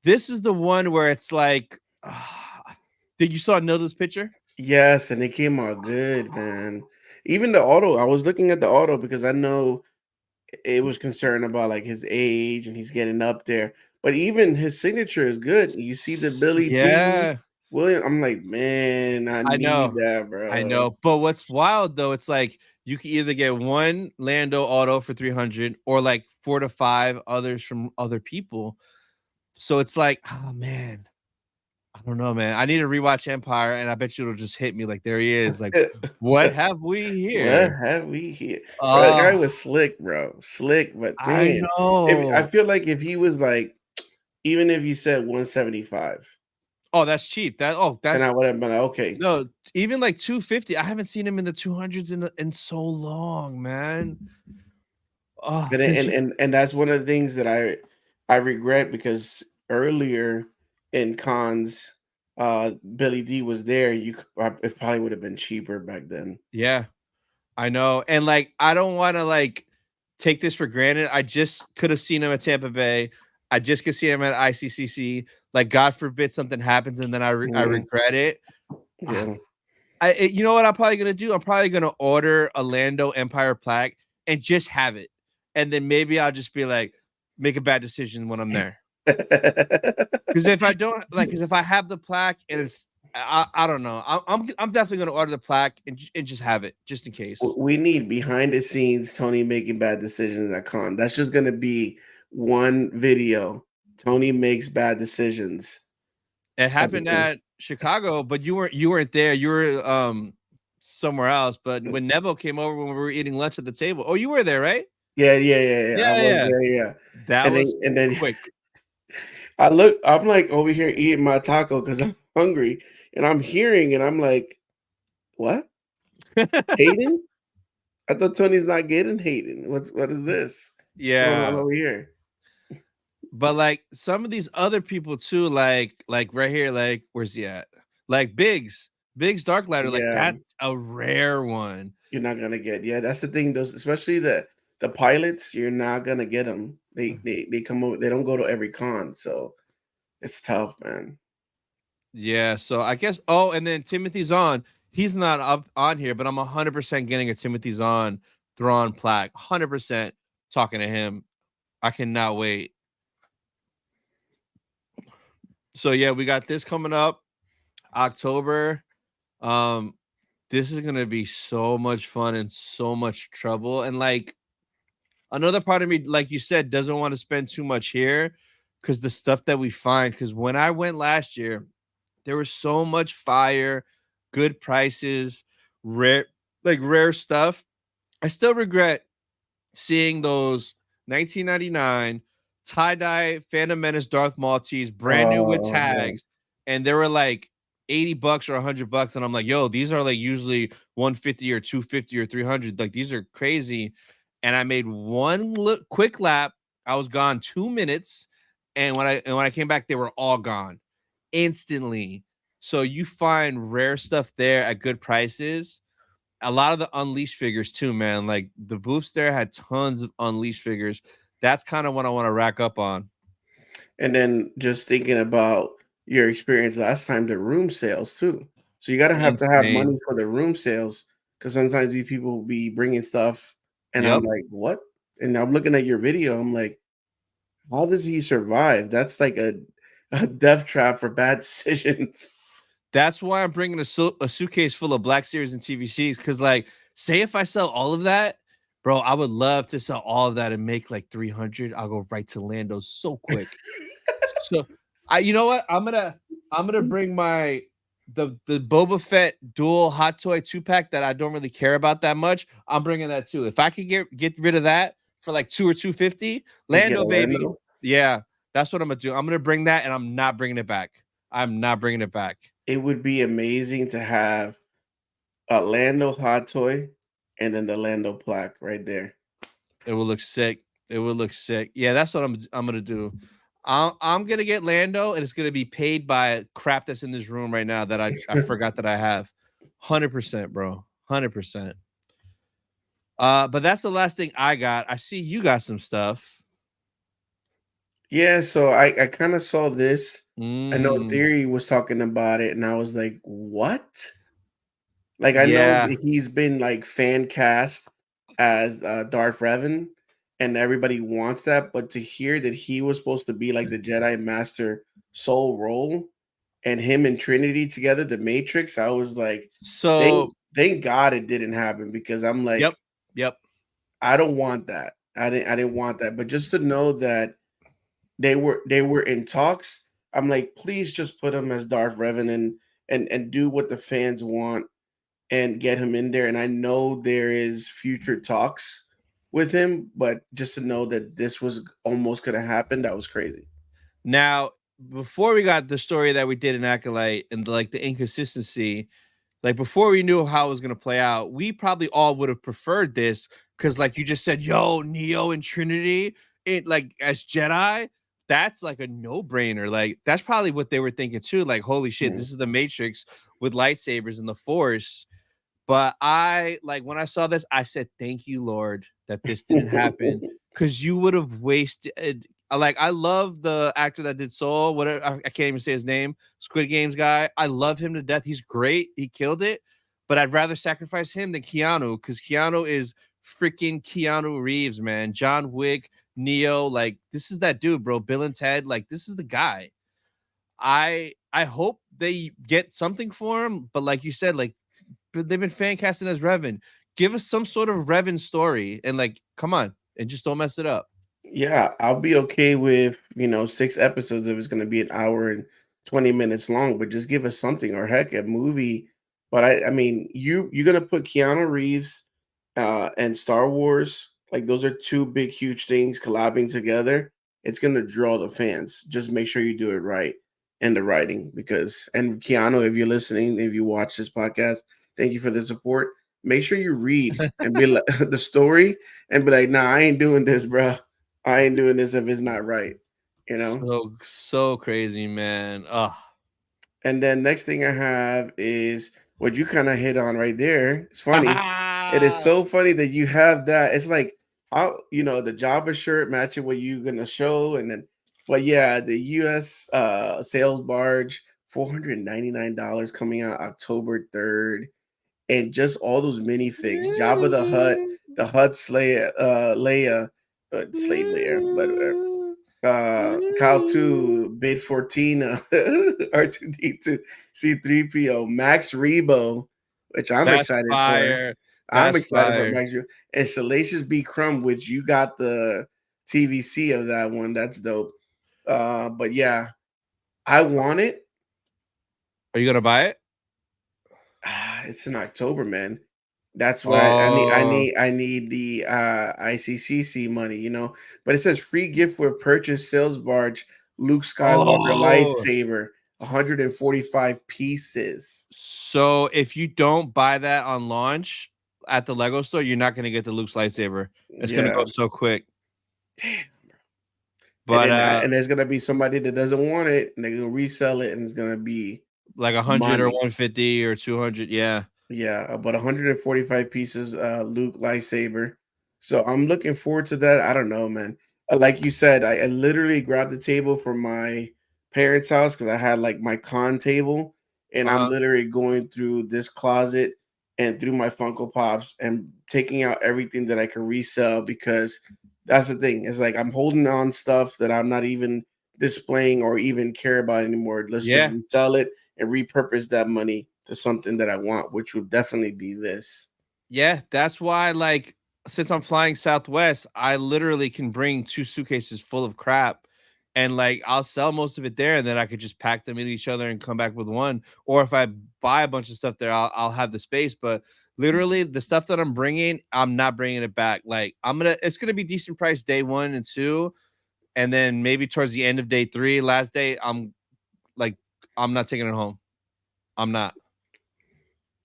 B: This is the one where it's like, did you saw Nilda's picture?
D: yes, and it came out good, man. Even the auto, I was looking at the auto because I know it was concerned about like his age and he's getting up there. But even his signature is good. You see the Billy D.
B: Yeah,
D: William. I'm like, man, I
B: I
D: need
B: know.
D: that,
B: I
D: bro.
B: know. But what's wild though, it's like you can either get one Lando auto for 300 or like 4 to 5 others from other people. So it's like, oh man, I don't know, man. I need to rewatch Empire and I bet you it'll just hit me like there he is. Like, what have we
D: What
B: here?
D: have we here? Bro, that guy
B: Oh,
D: was slick, bro. Slick, but
B: I
D: damn. If I
B: know.
D: feel like if he was like, even if you said 175,
B: Oh, that's cheap.
D: then
B: That's
D: I would have been like, okay.
B: no, even like 250. I haven't seen him in the 200s in so long, man. Oh, because
D: And that's one of the things that I regret because earlier in cons, Billy D was there. It probably would have been cheaper back then.
B: yeah, I know. And like, I don't want to like take this for granted. I just could have seen him at Tampa Bay. I just could see him at ICCC. Like, God forbid something happens and then I
D: Mhm.
B: regret it. Ah,
D: Yeah.
B: you know what I'm probably gonna do? I'm probably gonna order a Lando Empire plaque and just have it, and then maybe I'll just be like, make a bad decision when I'm there. Because if I don't like, because if I have the plaque and it's, I don't know. I'm definitely gonna order the plaque and just have it just in case.
D: We need behind the scenes Tony making bad decisions at con. That's just gonna be one video. Tony makes bad decisions
B: It
D: at the
B: happened
D: con.
B: at Chicago, but you weren't there. You were somewhere else. But when Neville came over when we were eating lunch at the table, oh, you were there, right?
D: Yeah. I
B: Yeah,
D: was
B: yeah.
D: there, yeah.
B: That was
D: And then
B: quick.
D: I'm like over here eating my taco because I'm hungry, and I'm hearing, and I'm like, "What? Hayden? I thought Tony's not getting Hayden. What is this? What's going on
B: Yeah.
D: over here?"
B: But like some of these other people too, like right here, like where's he at? Like Biggs. Biggs Dark Ladder, like
D: Yeah,
B: that's a rare one.
D: you're not gonna get. Yeah, that's the thing. Those, especially the pilots, you're not gonna get them. They come over. They don't go to every con, so it's tough, man.
B: Yeah, so I guess. Oh, and then Timothy Zahn, he's not up on here, but I'm 100% getting a Timothy Zahn Thrawn plaque. 100% talking to him. I cannot wait. So yeah, we got this coming up October. Um, this is gonna be so much fun and so much trouble. And like another part of me, like you said, doesn't want to spend too much here because the stuff that we find. Because when I went last year, there was so much fire, good prices, rare, like rare stuff. I still regret seeing those 1999 tie-dye Phantom Menace Darth Maul tees, brand new with
D: Oh yeah.
B: tags, and they were like $80 or $100, and I'm like, yo, these are like usually 150 or 250 or 300. Like these are crazy. And I made one quick lap. I was gone 2 minutes, and when I came back, they were all gone instantly. So you find rare stuff there at good prices. A lot of the Unleashed figures too, man. Like the booths there had tons of Unleashed figures. That's kind of what I want to rack up on.
D: And then just thinking about your experience last time, the room sales too. So you gotta have to have
B: Insane.
D: money for the room sales because sometimes we people be bringing stuff, and I'm
B: Yep.
D: like, what? And I'm looking at your video. I'm like, how does he survive? That's like a death trap for bad decisions.
B: That's why I'm bringing a suitcase full of Black Series and TVCs. Because, like, say if I sell all of that, bro, I would love to sell all of that and make like 300. I'll go right to Lando so quick. So, you know what? I'm gonna bring my the Boba Fett dual hot toy 2-pack that I don't really care about that much. I'm bringing that too. If I could get rid of that for like 2 or 250,
D: And get
B: Lando baby,
D: Orlando.
B: yeah, that's what I'm gonna do. I'm gonna bring that, and I'm not bringing it back. I'm not bringing it back.
D: It would be amazing to have a Lando hot toy and then the Lando plaque right there.
B: It will look sick. It will look sick. Yeah, that's what I'm gonna do. I'm gonna get Lando, and it's gonna be paid by crap that's in this room right now that I forgot that I have. 100%, bro. 100%. But that's the last thing I got. I see you got some stuff.
D: Yeah, so I kind of saw this. I know
B: Mm,
D: Theory was talking about it, and I was like, "What?" Like, I know
B: yeah.
D: that he's been like fan cast as Darth Revan, and everybody wants that. But to hear that he was supposed to be like the Jedi Master soul role, and him and Trinity together, the Matrix, I was like,
B: So,
D: thank God it didn't happen because I'm
B: yep,
D: like,
B: yep.
D: I don't want that. I didn't want that. But just to know that they were in talks. I'm like, please just put him as Darth Revan and do what the fans want and get him in there. And I know there is future talks with him, but just to know that this was almost gonna happen, that was crazy.
B: Now, before we got the story that we did in Acolyte and like the inconsistency, like before we knew how it was gonna play out, we probably all would have preferred this because, like you just said, yo, Neo and Trinity, it like as Jedi, that's like a no-brainer. Like that's probably what they were thinking too. Like, holy shit,
D: Mhm.
B: this is the Matrix with lightsabers and the Force. But I like when I saw this, I said, "Thank you, Lord, that this didn't happen, because you would have wasted." Like I love the actor that did Soul. Whatever, I can't even say his name. Squid Games guy. I love him to death. He's great. He killed it. But I'd rather sacrifice him than Keanu because Keanu is freaking Keanu Reeves, man. John Wick, Neo. Like this is that dude, bro. Bill and Ted. Like this is the guy. I hope they get something for him. But like you said, like but they've been fan casting as Revan. Give us some sort of Revan story and like, come on, and just don't mess it up.
D: Yeah, I'll be okay with, 6 episodes if it's gonna be an hour and 20 minutes long, but just give us something or heck, a movie. But I mean, you're gonna put Keanu Reeves and Star Wars, like those are two big, huge things collabing together. It's gonna draw the fans. Just make sure you do it right and the writing because and Keanu, if you're listening, if you watch this podcast, thank you for the support. Make sure you read and be like the story and be like, nah, I ain't doing this, bro. I ain't doing this if it's not right, you know?
B: So crazy, man. Oh,
D: And then next thing I have is what you kind of hit on right there. It's funny. It is so funny that you have that. It's like how the Java shirt matching what you're gonna show, and then but yeah, the US sales barge, $499 coming out October 3rd, and just all those minifigs, Jabba the Hutt Leia, slave Leia, but Kyle 2, Bid 14, R2D2, C3PO, Max Rebo, which I'm
B: That's
D: excited for.
B: fire.
D: I'm
B: That's
D: excited for
B: fire.
D: Max Rebo. And Salacious B. Crumb, which you got the TVC of that one. That's dope. But yeah, I want it.
B: Are you gonna buy it?
D: It's in October, man. That's what
B: Oh,
D: I need the ICCC money. But it says free gift with purchase sales barge, Luke Skywalker
B: oh.
D: lightsaber, 145 pieces.
B: So if you don't buy that on launch at the Lego store, you're not gonna get the Luke's lightsaber. It's gonna go
D: Yeah.
B: so quick.
D: Damn. And
B: But
D: and there's gonna be somebody that doesn't want it, and they're gonna resell it, and it's gonna be
B: like 100 or
D: money.
B: 150 or 200, yeah.
D: Yeah, about 145 pieces, Luke lightsaber. So I'm looking forward to that. I don't know, man. Like you said, I literally grabbed the table from my parents' house because I had like my con table, and I'm
B: Uh-huh.
D: literally going through this closet and through my Funko Pops and taking out everything that I can resell because that's the thing. It's like I'm holding on stuff that I'm not even displaying or even care about anymore. Let's just
B: Yeah.
D: resell it and repurpose that money to something that I want, which would definitely be this.
B: Yeah, that's why, like, since I'm flying Southwest, I literally can bring 2 suitcases full of crap, and, like, I'll sell most of it there, and then I could just pack them in each other and come back with one, or if I buy a bunch of stuff there, I'll have the space, but literally, the stuff that I'm bringing, I'm not bringing it back, like, it's gonna be decent price day 1 and 2, and then maybe towards the end of day 3, last day, like, I'm not taking it home. I'm not.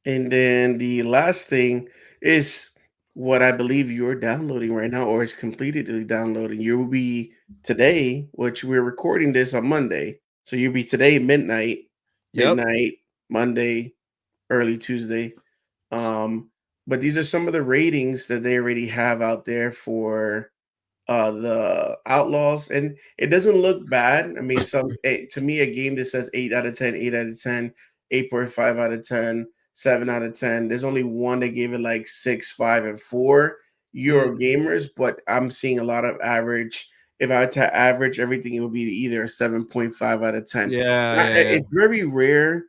D: And then the last thing is what I believe you're downloading right now, or is completely downloading. You will be today, which we're recording this on Monday. So you'll be today
B: Yep.
D: midnight, Monday, early Tuesday. Um, but these are some of the ratings that they already have out there for the Outlaws, and it doesn't look bad. I mean, to me, a game that says 8 out of 10, 8 out of 10, 8.5 out of 10, 7 out of 10. There's only one that gave it like 6, 5, and 4 Euro
B: Mm,
D: gamers, but I'm seeing a lot of average. If I had to average everything, it would be either a 7.5 out of 10.
B: yeah,
D: Not,
B: yeah, yeah.
D: it's very rare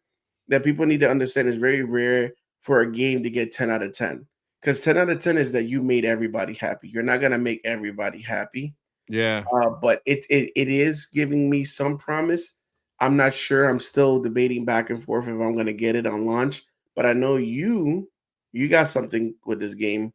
D: that people need to understand. It's very rare for a game to get 10 out of 10. Because 10 out of 10 is that you made everybody happy. You're not gonna make everybody happy.
B: Yeah.
D: But it is giving me some promise. I'm not sure. I'm still debating back and forth if I'm gonna get it on launch. But I know you got something with this game.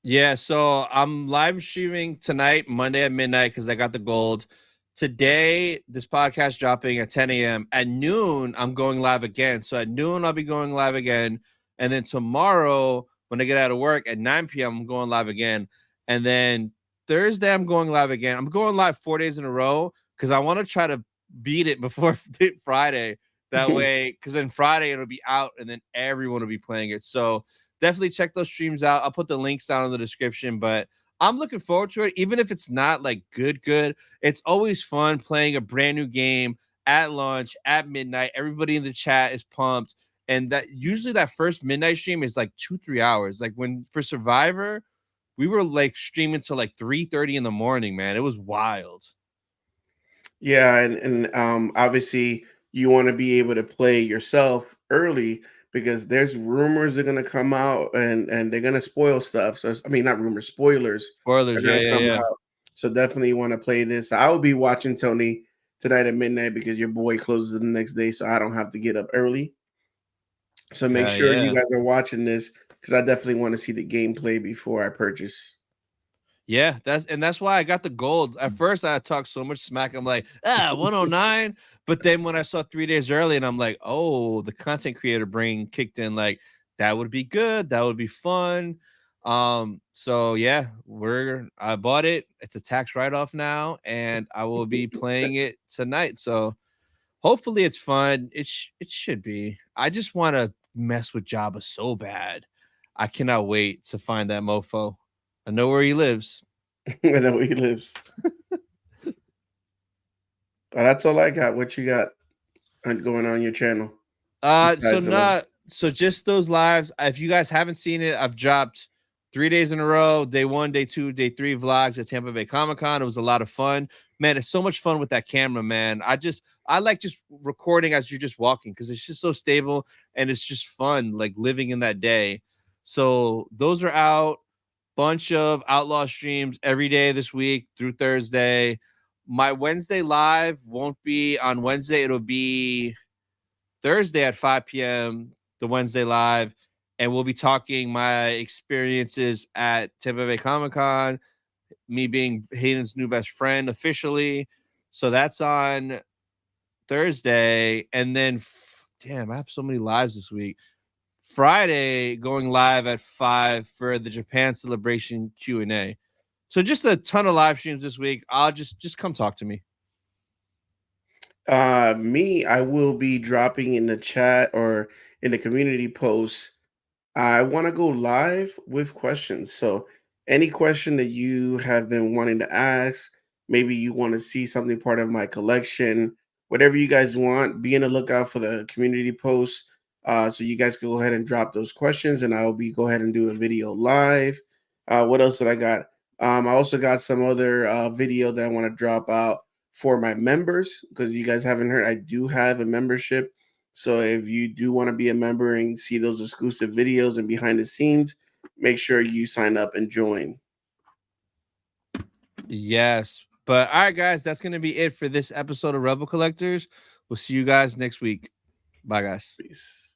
B: Yeah, so I'm live streaming tonight, Monday at midnight, because I got the gold. Today, this podcast dropping at 10 a.m. At noon, I'm going live again. So at noon, I'll be going live again. And then tomorrow, when I get out of work at 9 p.m., I'm going live again. And then Thursday, I'm going live again. I'm going live 4 days in a row because I want to try to beat it before Friday. That way, because then Friday it'll be out and then everyone will be playing it. So definitely check those streams out. I'll put the links down in the description, but I'm looking forward to it. Even if it's not like good, it's always fun playing a brand new game at launch at midnight. Everybody in the chat is pumped. And that usually that first midnight stream is like 2-3 hours. Like when for Survivor, we were like streaming till like 3:30 in the morning, man. It was wild.
D: Yeah, and obviously you want to be able to play yourself early because there's rumors are gonna come out and they're gonna spoil stuff. So I mean, not rumors, spoilers are
B: Spoilers, yeah,
D: gonna
B: yeah,
D: come
B: yeah.
D: out. So definitely want to play this. I will be watching Tony tonight at midnight because your boy closes the next day, so I don't have to get up early. So make
B: Hell
D: sure you
B: yeah.
D: guys are watching this because I definitely want to see the gameplay before I purchase.
B: Yeah, that's why I got the gold. At first, I talked so much smack. I'm like, 109. But then when I saw 3 days early, and I'm like, oh, the content creator brain kicked in. Like that would be good. That would be fun. So yeah, I bought it. It's a tax write-off now, and I will be playing it tonight. So hopefully it's fun. It should be. I just want to mess with Jabba so bad. I cannot wait to find that mofo. I know where he lives.
D: I know where he lives. That's all I got. What you got going on your channel?
B: So just those lives. If you guys haven't seen it, I've dropped 3 days in a row, day 1, day 2, day 3 vlogs at Tampa Bay Comic-Con. It was a lot of fun. Man, it's so much fun with that camera, man. I like just recording as you're just walking because it's just so stable and it's just fun, like living in that day. So those are out. Bunch of outlaw streams every day this week through Thursday. My Wednesday live won't be on Wednesday. It'll be Thursday at 5 p.m., the Wednesday live, and we'll be talking my experiences at Tampa Bay Comic-Con, me being Hayden's new best friend officially. So that's on Thursday. And then, damn, I have so many lives this week. Friday, going live at 5 for the Japan Celebration Q&A. So just a ton of live streams this week. I'll just come talk to me.
D: I will be dropping in the chat or in the community post. I want to go live with questions. So any question that you have been wanting to ask, maybe you want to see something part of my collection, whatever you guys want, be on the lookout for the community post. So you guys can go ahead and drop those questions, and I'll be go ahead and do a video live. What else did I got? I also got some other video that I want to drop out for my members, because you guys haven't heard, I do have a membership. So if you do want to be a member and see those exclusive videos and behind the scenes, make sure you sign up and join.
B: Yes. But all right, guys, that's going to be it for this episode of Rebel Collectors. We'll see you guys next week. Bye, guys.
D: Peace.